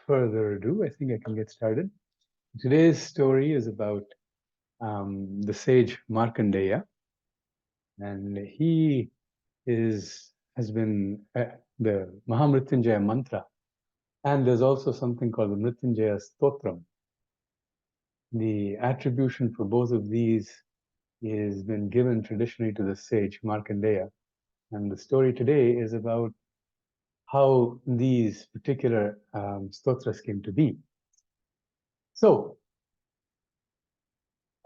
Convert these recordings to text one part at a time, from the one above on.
further ado, I think I can get started. Today's story is about the sage Markendaya, and he has been the Mahamrityunjaya mantra, and there's also something called the Mrityunjaya Stotram. The attribution for both of these has been given traditionally to the sage Markendaya, and the story today is about how these particular stotras came to be. So,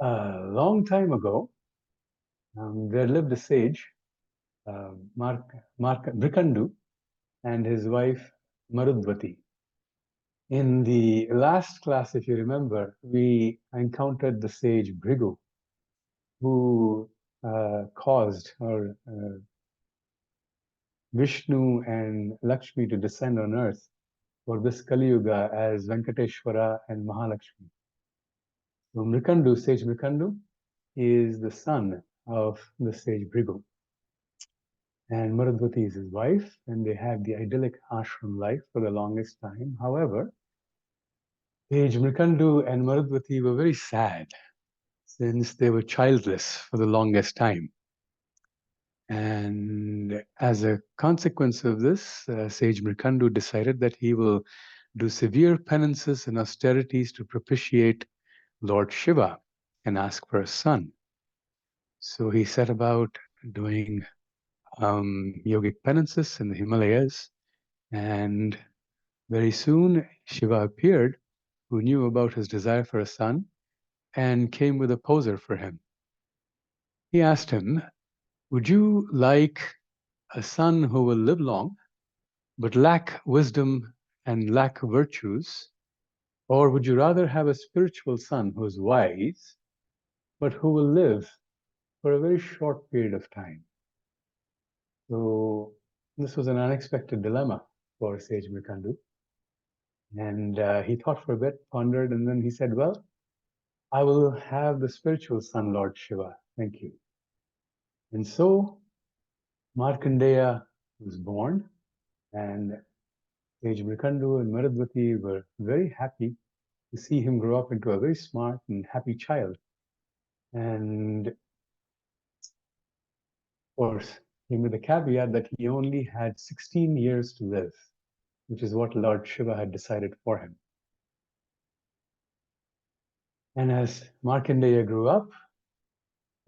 a long time ago, there lived a sage, Brikandu, and his wife Marudvati. In the last class, if you remember, we encountered the sage Bhrigu, who caused Vishnu and Lakshmi to descend on earth for this Kali Yuga as Venkateshwara and Mahalakshmi. So sage Mrikandu, is the son of the sage Bhrigu. And Marudvati is his wife, and they had the idyllic ashram life for the longest time. However, sage Mrikandu and Marudvati were very sad since they were childless for the longest time. And as a consequence of this, sage Mrikandu decided that he will do severe penances and austerities to propitiate Lord Shiva and ask for a son. So he set about doing yogic penances in the Himalayas, and very soon Shiva appeared, who knew about his desire for a son, and came with a poser for him. He asked him, "Would you like a son who will live long, but lack wisdom and lack virtues? Or would you rather have a spiritual son who is wise, but who will live for a very short period of time?" So this was an unexpected dilemma for sage Mrikandu. And he thought for a bit, pondered, and then he said, "Well, I will have the spiritual son, Lord Shiva. Thank you." And so Markendaya was born, and sage Mrikandu and Marudvati were very happy to see him grow up into a very smart and happy child. And of course, came with the caveat that he only had 16 years to live, which is what Lord Shiva had decided for him. And as Markendaya grew up,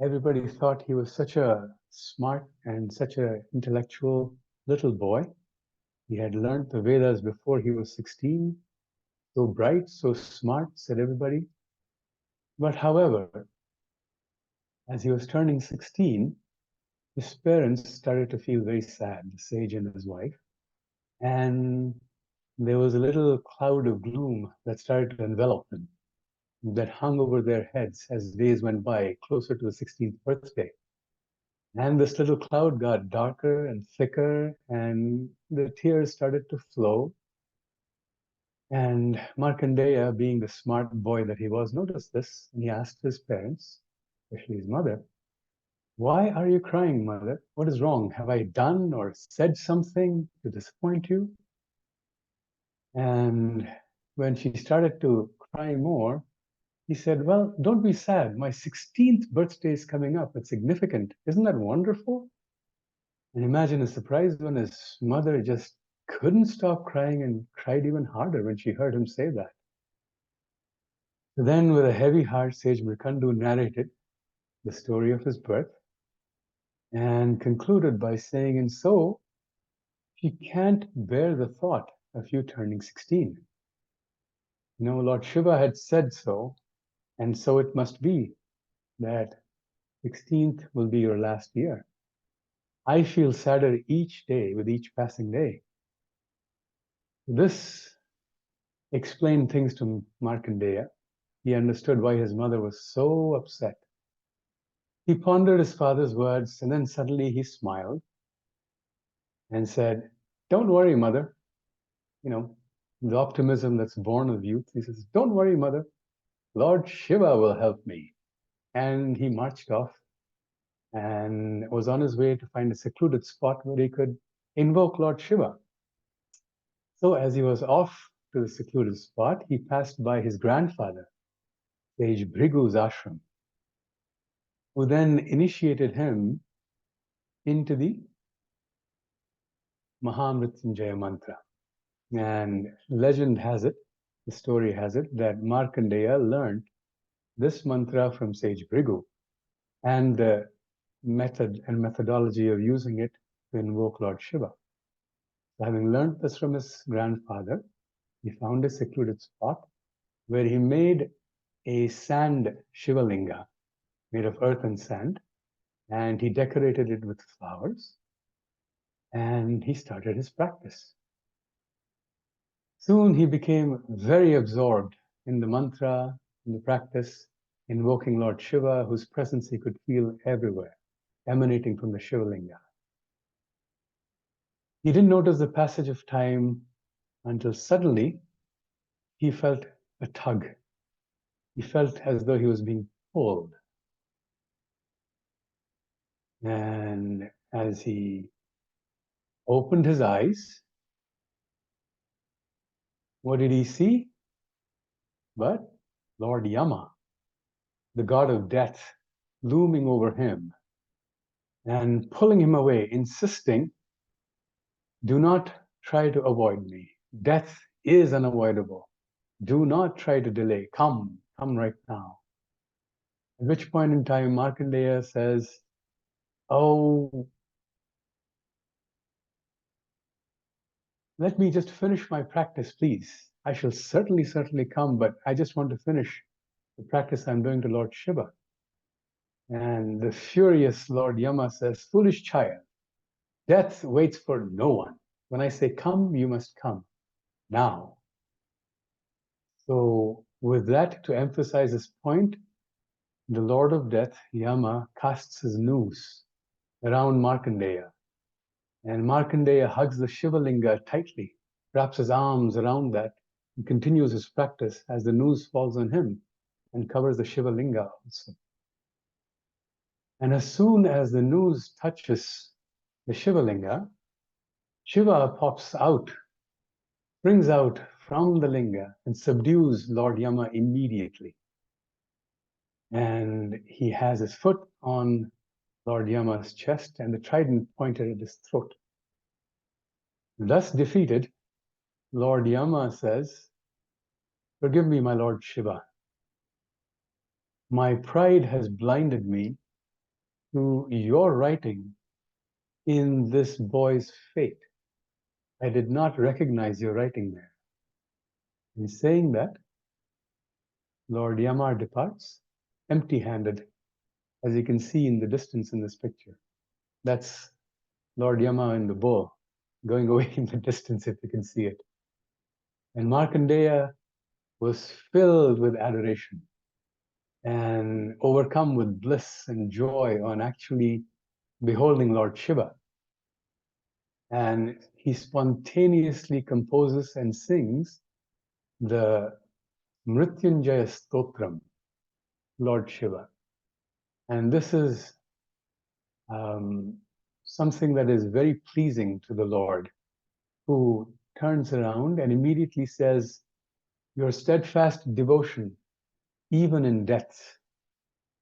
everybody thought he was such a smart and such an intellectual little boy. He had learned the Vedas before he was 16. So bright, so smart, said everybody. But however, as he was turning 16, his parents started to feel very sad, the sage and his wife. And there was a little cloud of gloom that started to envelop them, that hung over their heads as days went by, closer to the 16th birthday. And this little cloud got darker and thicker, and the tears started to flow. And Markendaya, being the smart boy that he was, noticed this, and he asked his parents, especially his mother, "Why are you crying, mother? What is wrong? Have I done or said something to disappoint you?" And when she started to cry more, he said, "Well, don't be sad. My 16th birthday is coming up. It's significant. Isn't that wonderful?" And imagine his surprise when his mother just couldn't stop crying and cried even harder when she heard him say that. So then, with a heavy heart, sage Mrikandu narrated the story of his birth and concluded by saying, "And so, she can't bear the thought of you turning 16. Lord Shiva had said so, and so it must be that 16th will be your last year. I feel sadder each day with each passing day." This explained things to Markendaya. He understood why his mother was so upset. He pondered his father's words, and then suddenly he smiled and said, "Don't worry, mother." The optimism that's born of youth. He says, "Don't worry, mother. Lord Shiva will help me." And he marched off and was on his way to find a secluded spot where he could invoke Lord Shiva. So as he was off to the secluded spot, he passed by his grandfather, sage Bhrigu's ashram, who then initiated him into the Mahamrityunjaya mantra. And legend has it, the story has it, that Markendaya learned this mantra from sage Bhrigu, and the method and methodology of using it to invoke Lord Shiva. So having learned this from his grandfather, he found a secluded spot where he made a sand Shivalinga made of earth and sand, and he decorated it with flowers, and he started his practice. Soon he became very absorbed in the mantra, in the practice, invoking Lord Shiva, whose presence he could feel everywhere, emanating from the Shivalinga. He didn't notice the passage of time until suddenly he felt a tug. He felt as though he was being pulled. And as he opened his eyes, what did he see? But Lord Yama, the god of death, looming over him and pulling him away, insisting, do not try to avoid me. Death is unavoidable. Do not try to delay. Come right now. At which point in time, Markendaya says, oh, let me just finish my practice, please. I shall certainly come, but I just want to finish the practice I'm doing to Lord Shiva. And the furious Lord Yama says, foolish child, death waits for no one. When I say come, you must come now. So with that, to emphasize this point, the Lord of Death, Yama, casts his noose around Markendaya. And Markendaya hugs the Shivalinga tightly, wraps his arms around that, and continues his practice as the noose falls on him and covers the Shivalinga also. And as soon as the noose touches the Shivalinga, Shiva pops out, springs out from the linga and subdues Lord Yama immediately. And he has his foot on Lord Yama's chest and the trident pointed at his throat. Thus defeated, Lord Yama says, forgive me, my Lord Shiva. My pride has blinded me to your writing in this boy's fate. I did not recognize your writing there. In saying that, Lord Yama departs, empty-handed, as you can see in the distance in this picture. That's Lord Yama in the bow, going away in the distance if you can see it. And Markendaya was filled with adoration and overcome with bliss and joy on actually beholding Lord Shiva. And he spontaneously composes and sings the Mrityunjaya Stotram, Lord Shiva. And this is something that is very pleasing to the Lord, who turns around and immediately says, your steadfast devotion, even in death,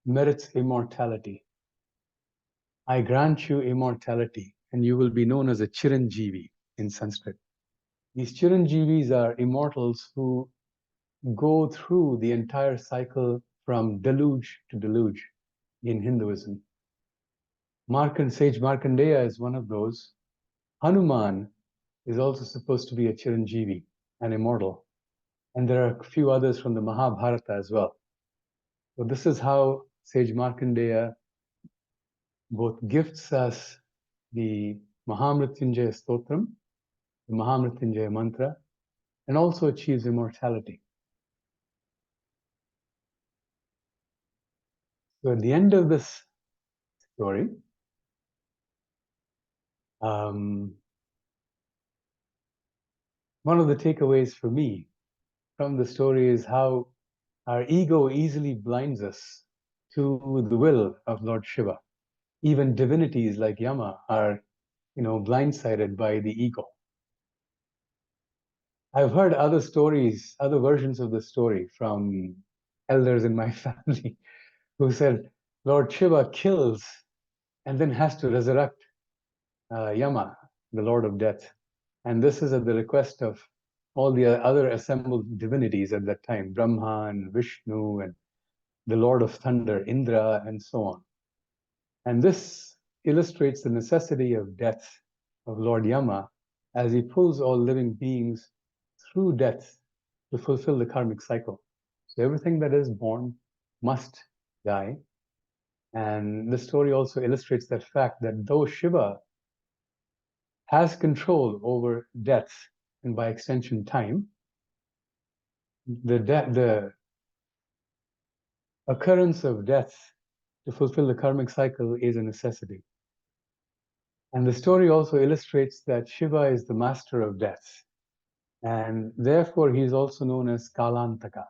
merits immortality. I grant you immortality, and you will be known as a Chiranjeevi in Sanskrit. These Chiranjeevis are immortals who go through the entire cycle from deluge to deluge in Hinduism. Sage Markendaya is one of those. Hanuman is also supposed to be a Chiranjeevi, an immortal. And there are a few others from the Mahabharata as well. So this is how Sage Markendaya both gifts us the Mahamrityunjaya Stotram, the Mahamrityunjaya Mantra, and also achieves immortality. So at the end of this story, one of the takeaways for me from the story is how our ego easily blinds us to the will of Lord Shiva. Even divinities like Yama are, blindsided by the ego. I've heard other stories, other versions of the story from elders in my family who said Lord Shiva kills and then has to resurrect Yama, the Lord of Death. And this is at the request of all the other assembled divinities at that time, Brahma and Vishnu and the Lord of Thunder, Indra, and so on. And this illustrates the necessity of death of Lord Yama as he pulls all living beings through death to fulfill the karmic cycle. So everything that is born must die. And the story also illustrates that fact that though Shiva has control over death and by extension time, the occurrence of death to fulfill the karmic cycle is a necessity. And the story also illustrates that Shiva is the master of death. And therefore, he is also known as Kalantaka.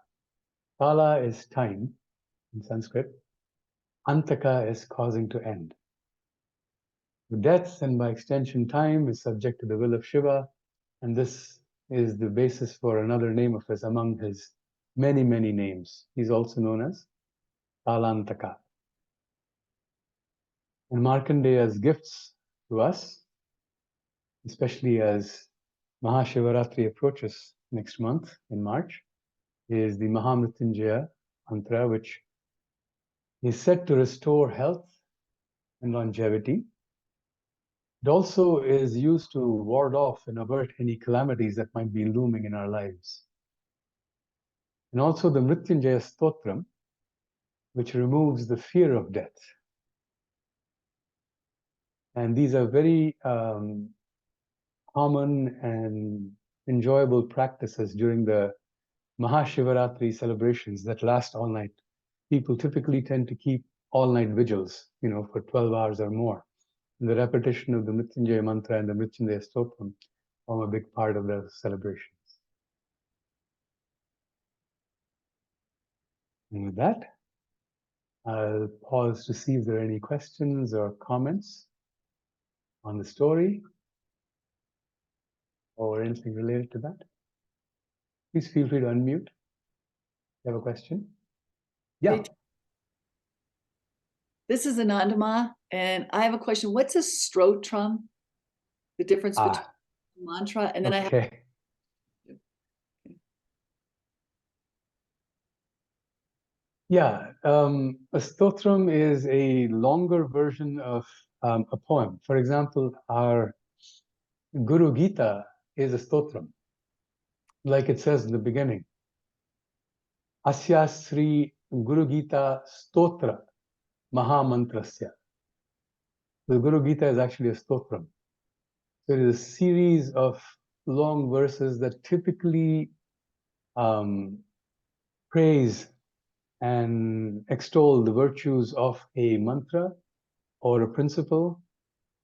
Kala is time in Sanskrit. Antaka is causing to end. Death, and by extension time, is subject to the will of Shiva. And this is the basis for another name of his among his many, many names. He's also known as Kalantaka. And Markandaya's gifts to us, especially as Mahashivaratri approaches next month in March, is the Mahamrityunjaya mantra, which is said to restore health and longevity. It also is used to ward off and avert any calamities that might be looming in our lives. And also the Mrityunjaya Stotram, which removes the fear of death. And these are very common and enjoyable practices during the Mahashivaratri celebrations that last all night. People typically tend to keep all-night vigils, for 12 hours or more. And the repetition of the Mrityunjaya mantra and the Mrityunjaya Stotram form a big part of the celebrations. And with that, I'll pause to see if there are any questions or comments on the story or anything related to that. Please feel free to unmute. You have a question? Yeah. This is Anandama, and I have a question. What's a stotram? The difference between mantra and then okay. Yeah, a stotram is a longer version of a poem. For example, our Guru Gita is a stotram, like it says in the beginning. Asya Sri Guru Gita Stotra Mahamantrasya. The Guru Gita is actually a stotram. So it is a series of long verses that typically praise and extol the virtues of a mantra or a principle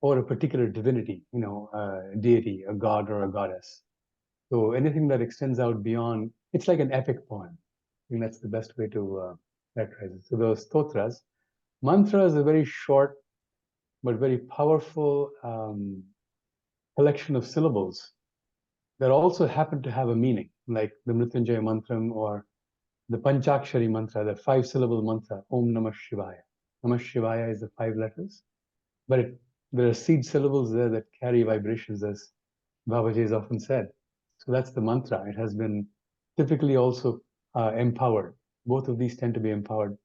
or a particular divinity, a deity, a god or a goddess. So anything that extends out beyond, it's like an epic poem. I think that's the best way to characterize it. So those stotras, mantra is a very short but very powerful collection of syllables that also happen to have a meaning, like the Mrityunjaya mantram or the Panchakshari mantra, the 5-syllable mantra, Om Namah Shivaya. Namah Shivaya is the 5 letters, but there are seed syllables there that carry vibrations, as Babaji has often said. So that's the mantra. It has been typically also empowered. Both of these tend to be empowered.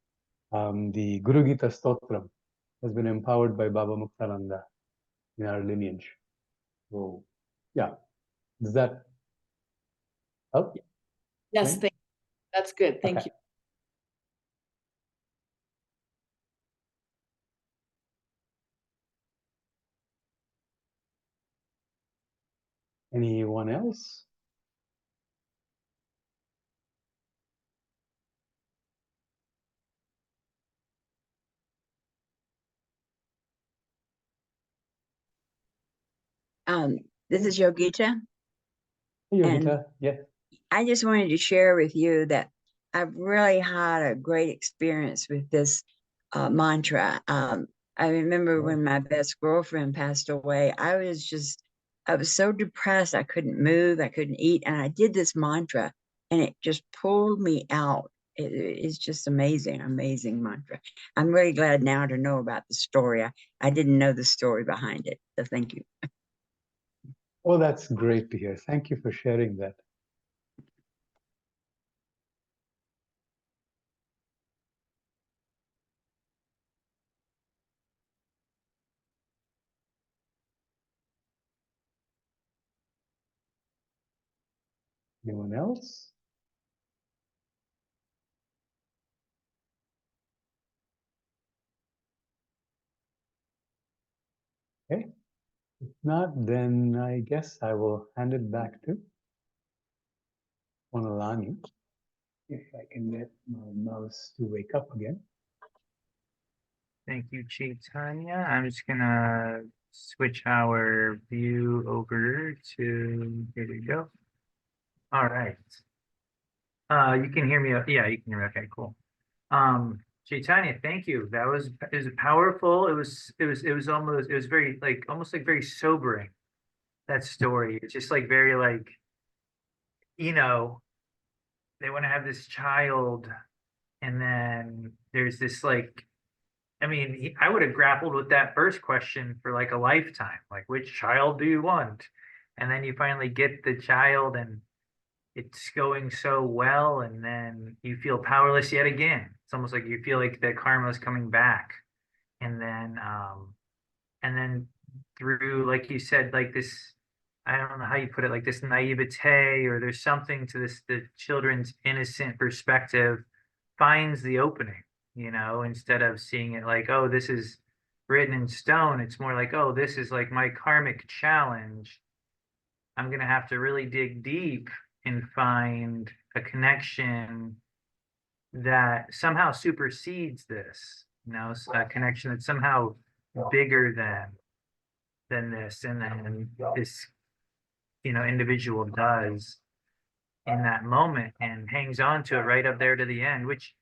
The Guru Gita Stotram has been empowered by Baba Muktananda in our lineage. So, yeah. Does that help? Yes, thank you. That's good. Thank you. Anyone else? This is Yogita. Hey, Yogita. Yeah. I just wanted to share with you that I've really had a great experience with this mantra. I remember when my best girlfriend passed away, I was just I was so depressed. I couldn't move. I couldn't eat. And I did this mantra and it just pulled me out. It's just amazing, amazing mantra. I'm really glad now to know about the story. I didn't know the story behind it. So thank you. Oh, that's great to hear. Thank you for sharing that. Anyone else? Okay. If not, then I guess I will hand it back to Monalani. If I can get my mouse to wake up again. Thank you, Chaitanya. I'm just gonna switch our view over to, here we go. All right. You can hear me. Yeah, you can hear me. Okay, cool. Chaitanya, thank you. It was powerful. It was almost, it was very like, almost like very sobering, that story. It's just like very like, you know, they want to have this child and then there's this like, I mean, I would have grappled with that first question for like a lifetime. Like, which child do you want? And then you finally get the child and it's going so well, and then you feel powerless yet again. It's almost like you feel like the karma is coming back. And then through, like you said, like this, I don't know how you put it, like this naivete, or there's something to this, the children's innocent perspective finds the opening, instead of seeing it like, oh, this is written in stone. It's more like, oh, this is like my karmic challenge. I'm going to have to really dig deep and find a connection that somehow supersedes this, a connection that's somehow bigger than this, and then this individual does in that moment and hangs on to it right up there to the end, which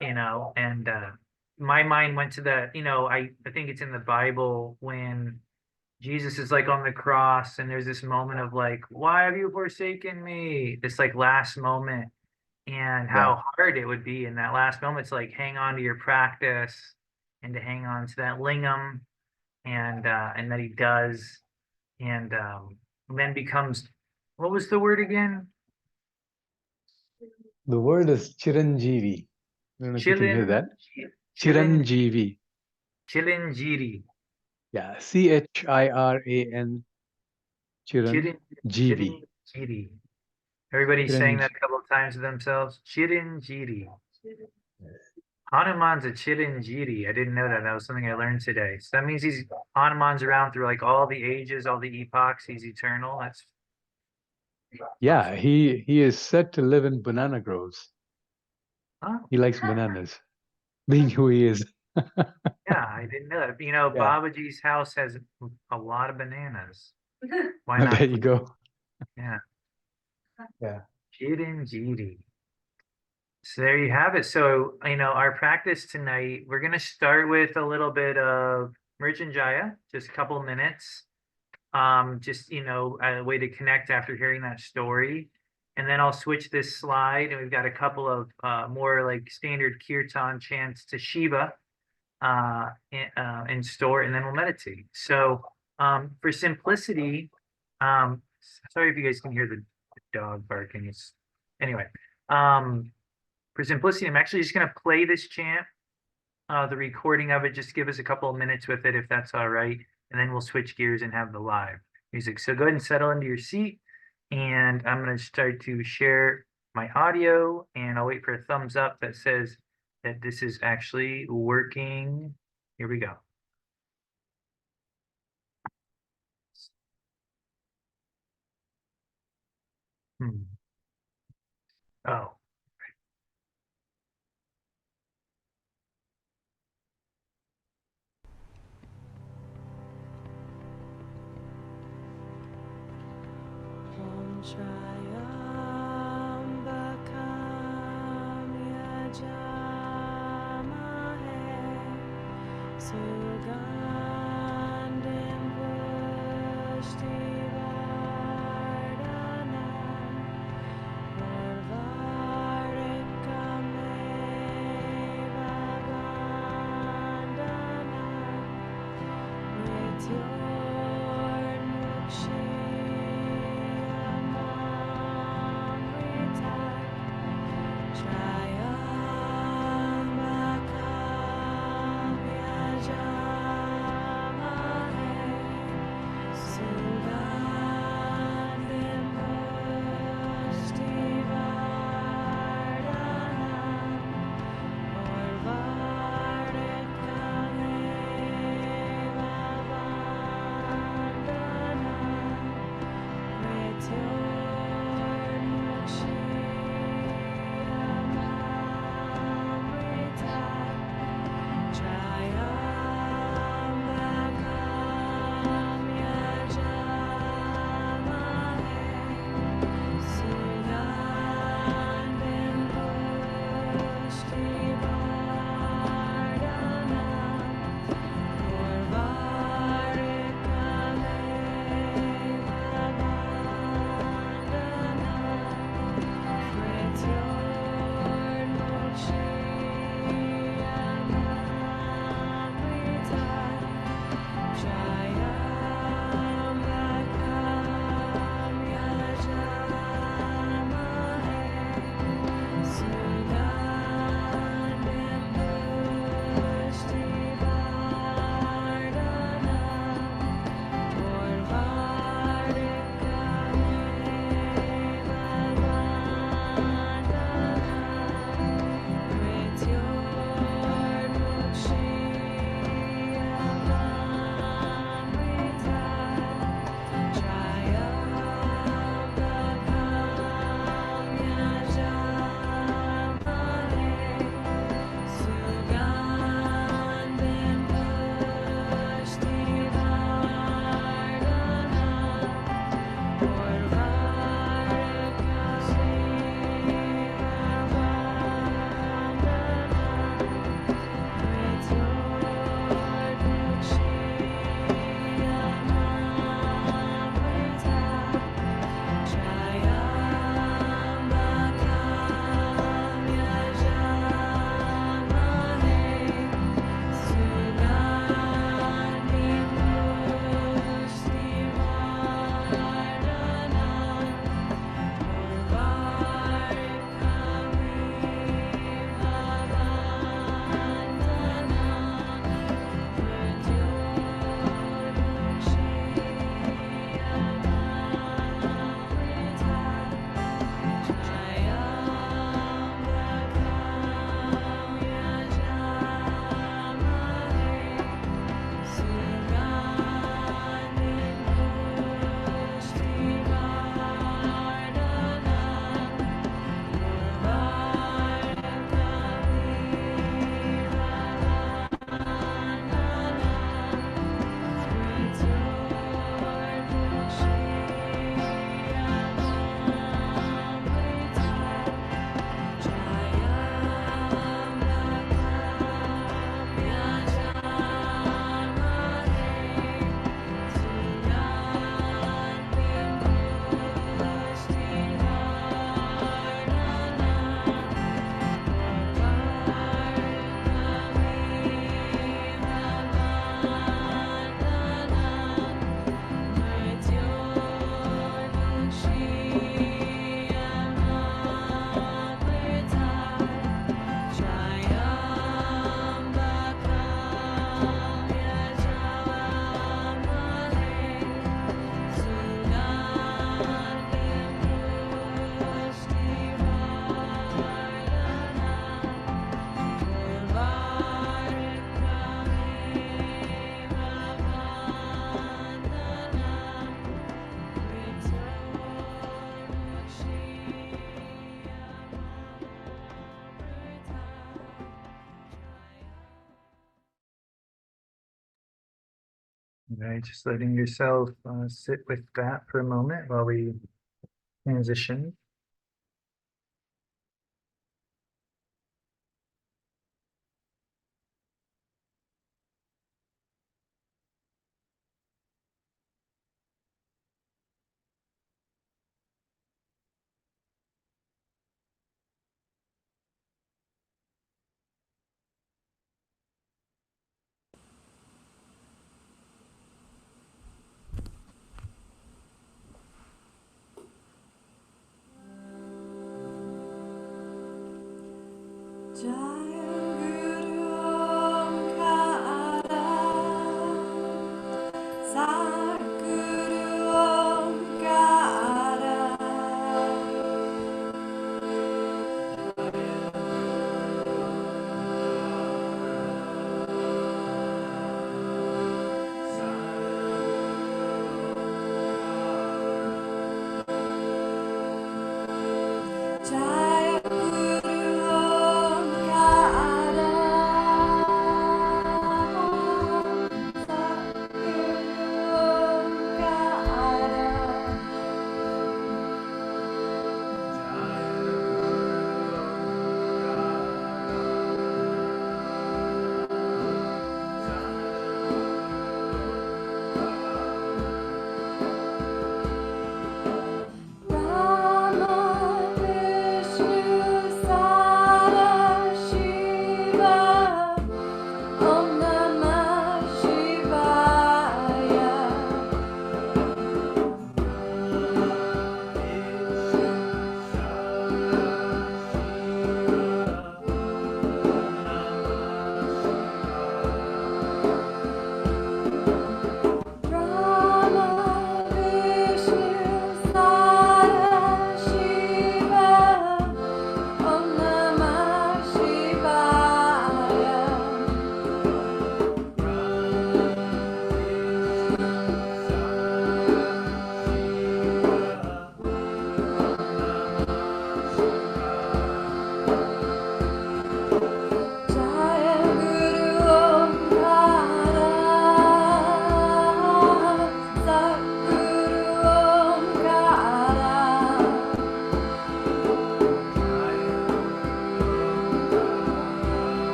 and my mind went to the I think it's in the Bible when Jesus is like on the cross and there's this moment of like, why have you forsaken me, this like last moment, and how hard it would be in that last moment to like hang on to your practice and to hang on to that lingam, and that he does, and then becomes, what was the word again? The word is Chiranjeevi. I don't know if you can hear that. Chiranjeevi. Chiranjeevi. Yeah, Chiran Chiranjeevi. Chiranjeevi. Everybody's saying that a couple of times to themselves. Chiranjeevi. Hanuman's a Chiranjeevi. I didn't know that. That was something I learned today. So that means Hanuman's around through like all the ages, all the epochs. He's eternal. That's Yeah, he is said to live in banana groves. He likes bananas, being who he is. Yeah, I didn't know that. Babaji's house has a lot of bananas. Why not? There you go. Yeah. Yeah. Chiranjeevi. So there you have it. So, our practice tonight, we're going to start with a little bit of Markendaya, just a couple of minutes. Just, a way to connect after hearing that story. And then I'll switch this slide, and we've got a couple of more like standard kirtan chants to Shiva in store, and then we'll meditate. So for simplicity, sorry if you guys can hear the dog barking. Anyway. For simplicity, I'm actually just going to play this chant, the recording of it. Just give us a couple of minutes with it, if that's all right. And then we'll switch gears and have the live music. So go ahead and settle into your seat. And I'm going to start to share my audio. And I'll wait for a thumbs up that says that this is actually working. Here we go. Oh. Right, just letting yourself sit with that for a moment while we transition.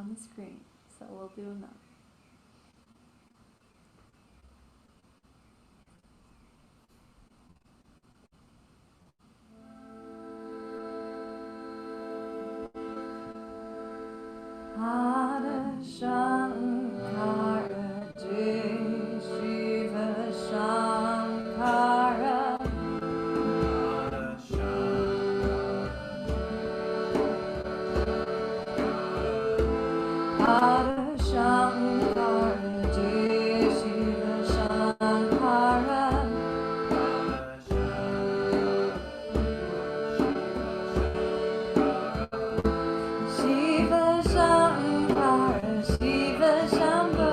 on the screen, so we'll do another. Hare Shankara Jai Shiva Shankara Hare Shankara Jai Shiva Shankara Shiva Shankara Shiva Shambho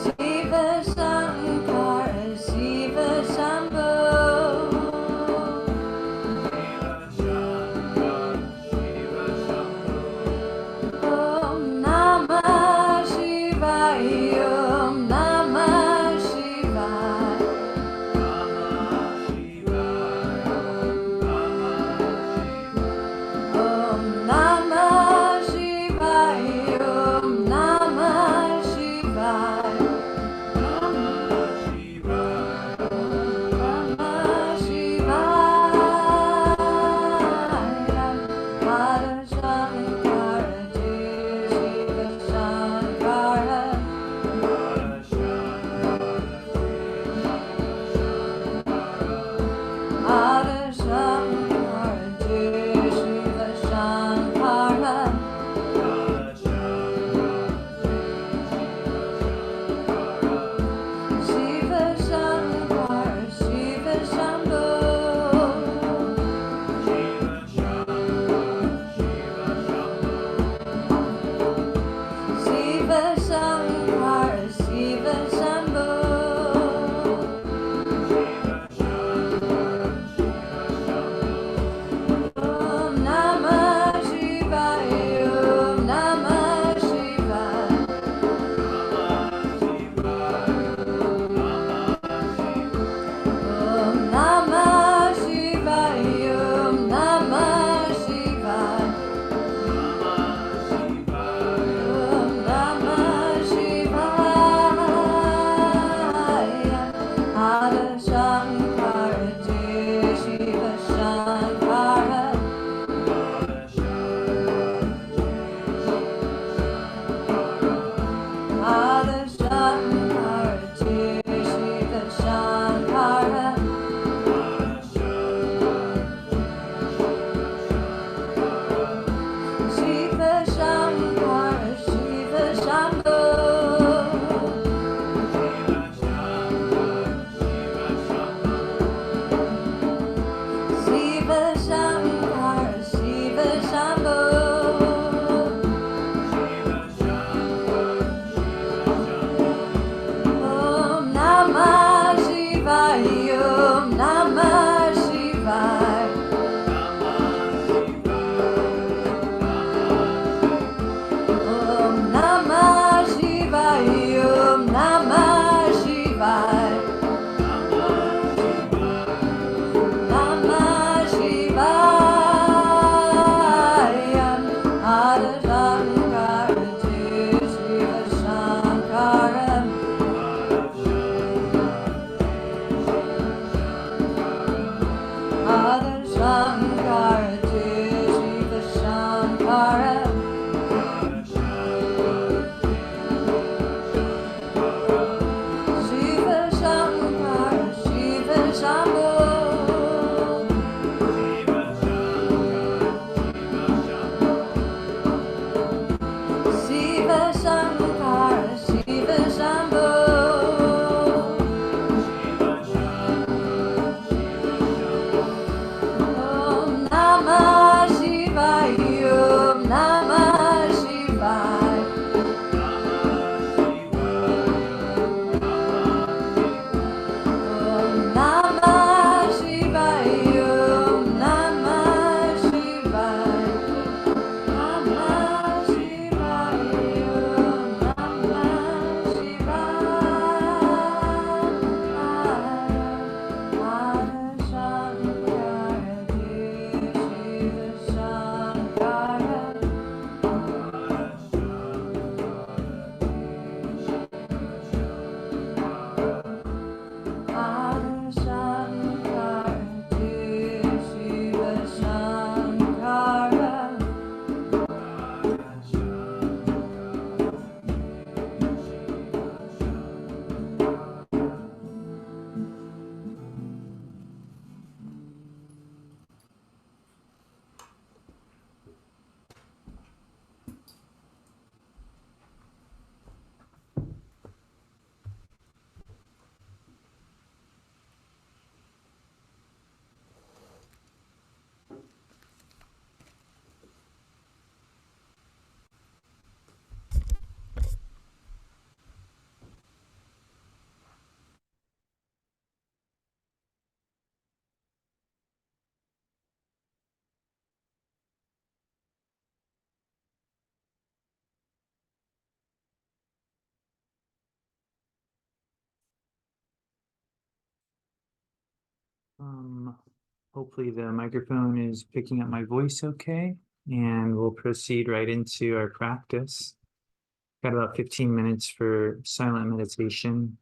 Shiva Shankara Shiva Shambho hopefully the microphone is picking up my voice okay, and we'll proceed right into our practice. Got about 15 minutes for silent meditation.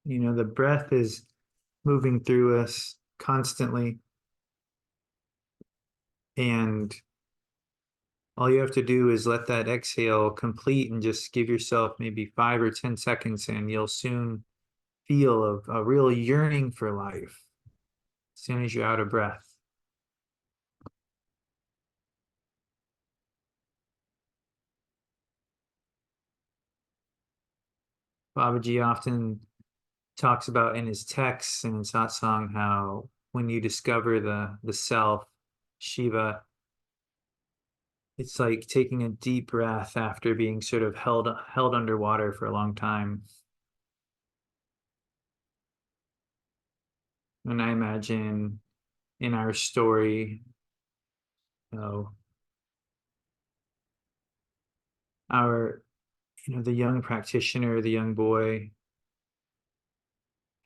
You know, the breath is moving through us constantly, and all you have to do is let that exhale complete and just give yourself maybe 5 or 10 seconds, and you'll soon feel a real yearning for life as soon as you're out of breath. Babaji often talks about in his texts and in satsang how when you discover the self, Shiva, it's like taking a deep breath after being sort of held underwater for a long time. And I imagine in our story, you know, our, the young practitioner, the young boy,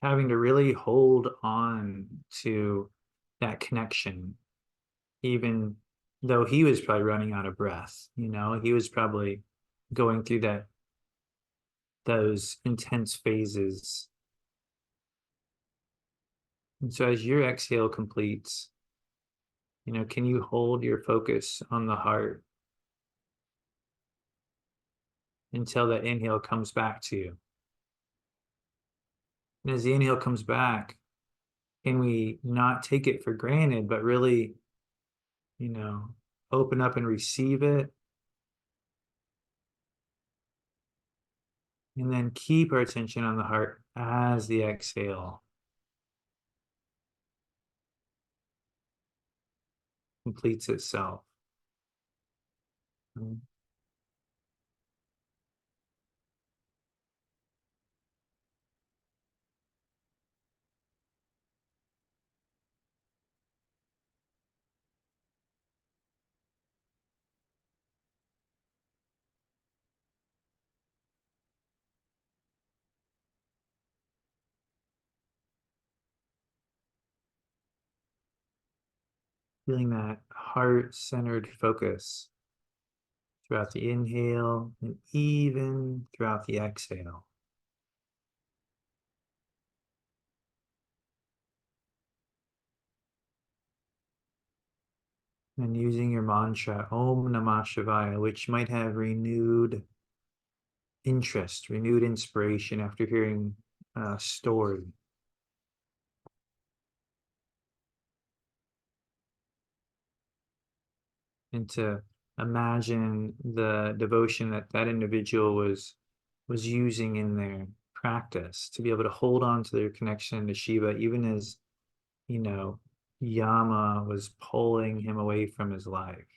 having to really hold on to that connection, even though he was probably running out of breath. He was probably going through those intense phases. And so as your exhale completes, can you hold your focus on the heart until that inhale comes back to you? And as the inhale comes back, can we not take it for granted, but really, open up and receive it? And then keep our attention on the heart as the exhale completes itself. Feeling that heart-centered focus throughout the inhale and even throughout the exhale. And using your mantra, Om Namah Shivaya, which might have renewed interest, renewed inspiration after hearing a story. And to imagine the devotion that individual was using in their practice, to be able to hold on to their connection to Shiva, even as, Yama was pulling him away from his life.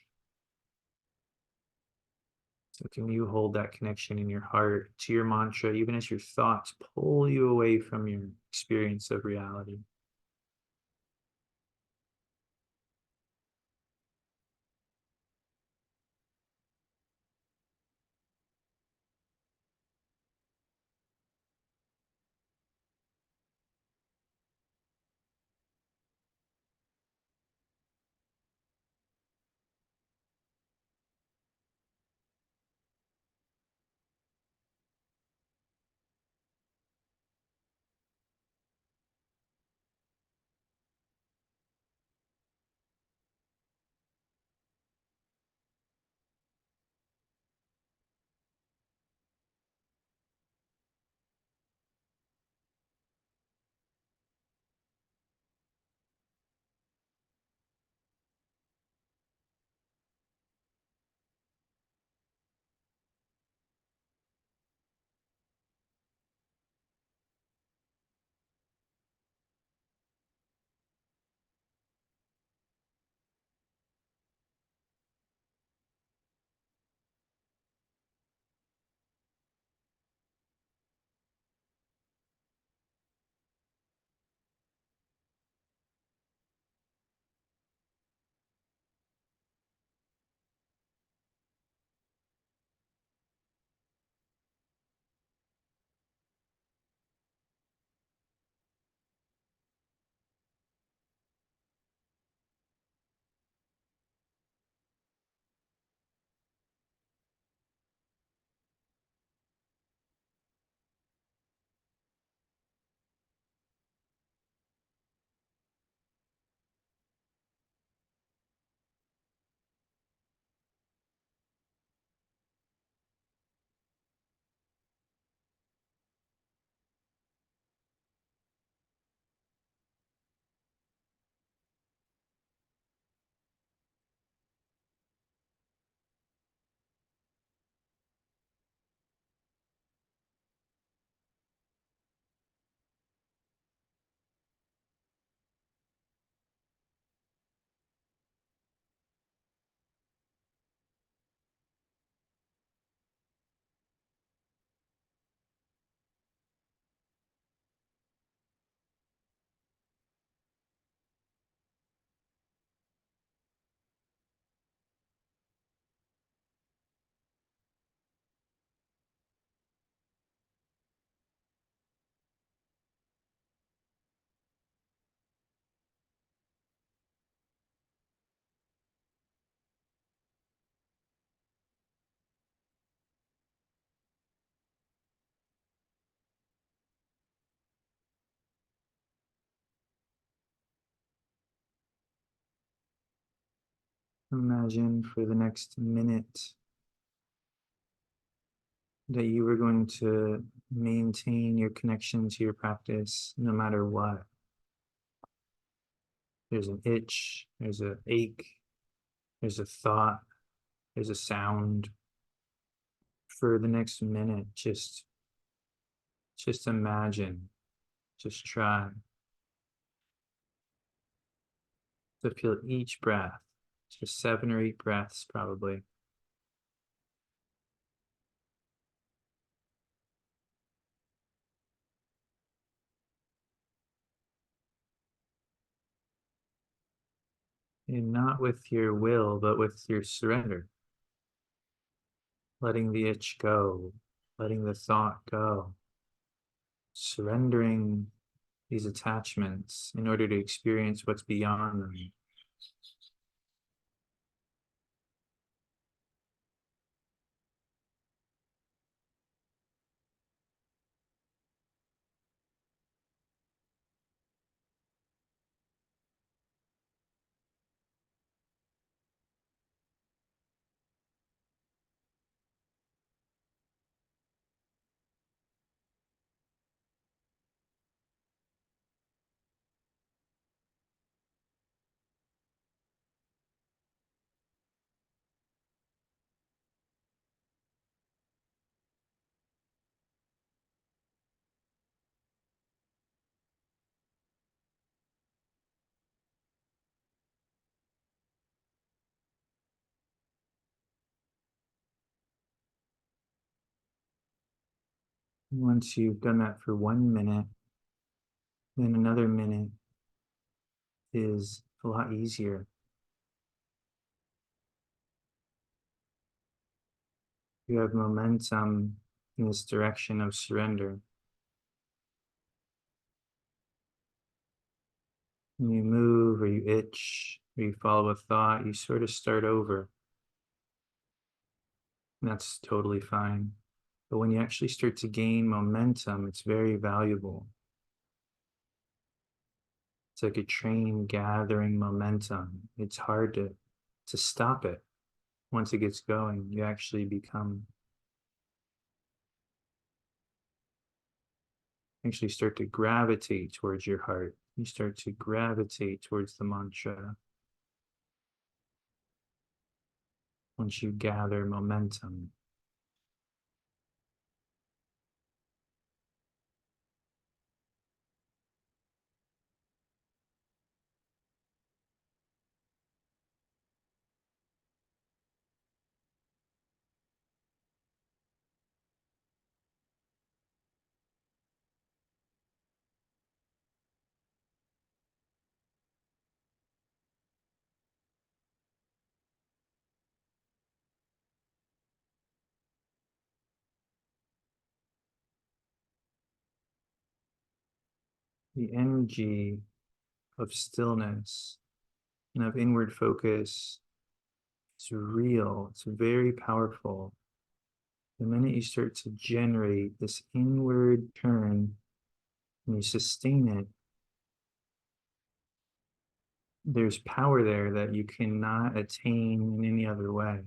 So can you hold that connection in your heart to your mantra, even as your thoughts pull you away from your experience of reality? Imagine for the next minute that you were going to maintain your connection to your practice no matter what. There's an itch, there's an ache, there's a thought, there's a sound. For the next minute, just imagine, just try to feel each breath, just 7 or 8 breaths probably. And not with your will, but with your surrender. Letting the itch go, letting the thought go, surrendering these attachments in order to experience what's beyond them. Once you've done that for 1 minute, then another minute is a lot easier. You have momentum in this direction of surrender. When you move or you itch or you follow a thought, you sort of start over. And that's totally fine. But when you actually start to gain momentum, it's very valuable. It's like a train gathering momentum. It's hard to stop it. Once it gets going, you actually start to gravitate towards your heart. You start to gravitate towards the mantra. Once you gather momentum. The energy of stillness and of inward focus is real. It's very powerful. The minute you start to generate this inward turn and you sustain it, there's power there that you cannot attain in any other way.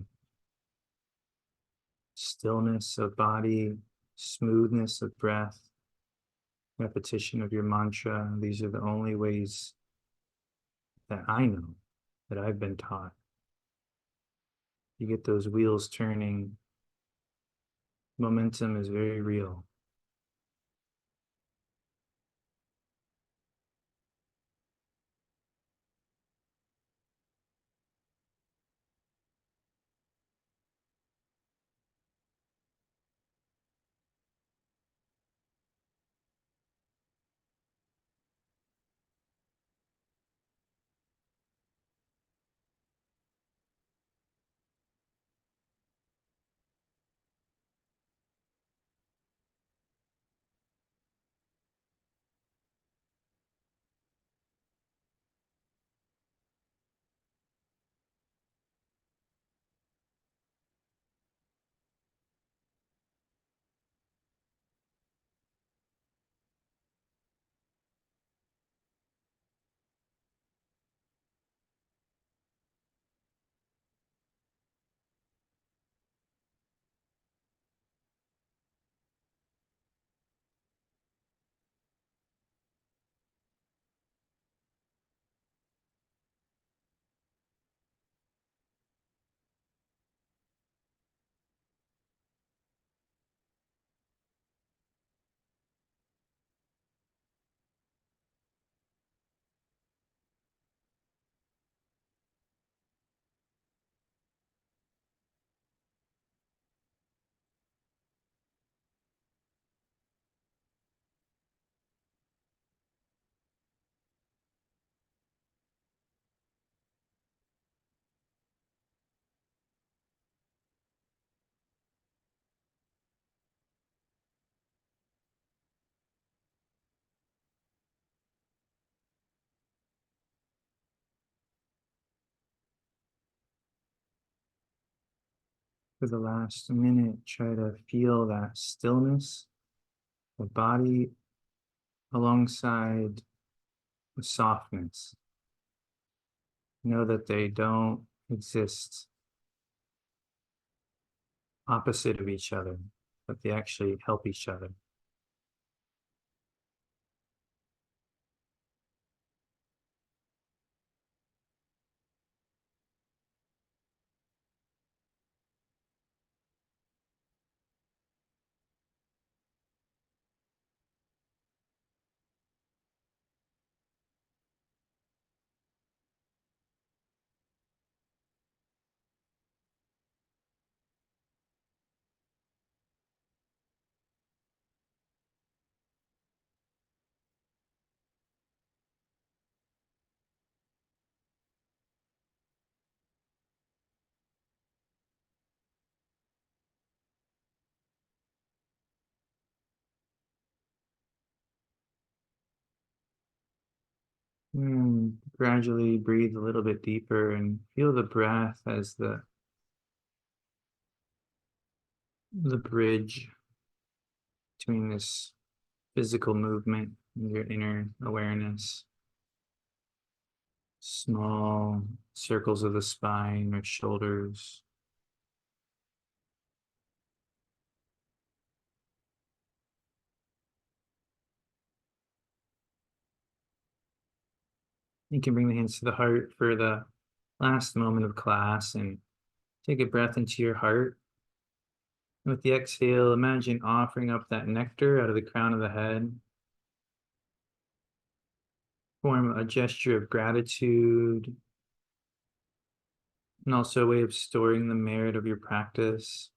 Stillness of body, smoothness of breath, repetition of your mantra. These are the only ways that I know, that I've been taught. You get those wheels turning. Momentum is very real. For the last minute, try to feel that stillness, the body alongside the softness. Know that they don't exist opposite of each other, but they actually help each other. Gradually breathe a little bit deeper and feel the breath as the bridge between this physical movement and your inner awareness. Small circles of the spine or shoulders. You can bring the hands to the heart for the last moment of class and take a breath into your heart. With the exhale, imagine offering up that nectar out of the crown of the head. Form a gesture of gratitude and also a way of storing the merit of your practice.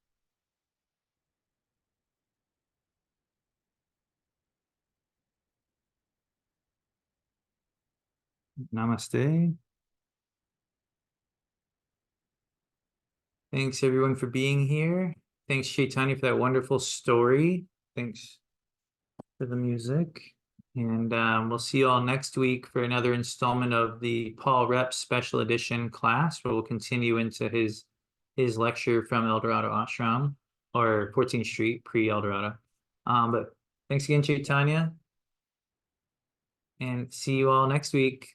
Namaste. Thanks everyone for being here. Thanks Chaitanya for that wonderful story. Thanks for the music. And we'll see you all next week for another installment of the Paul Rep Special Edition class, where we'll continue into his lecture from El Dorado Ashram, or 14th Street, pre-El Dorado. But thanks again, Chaitanya. And see you all next week.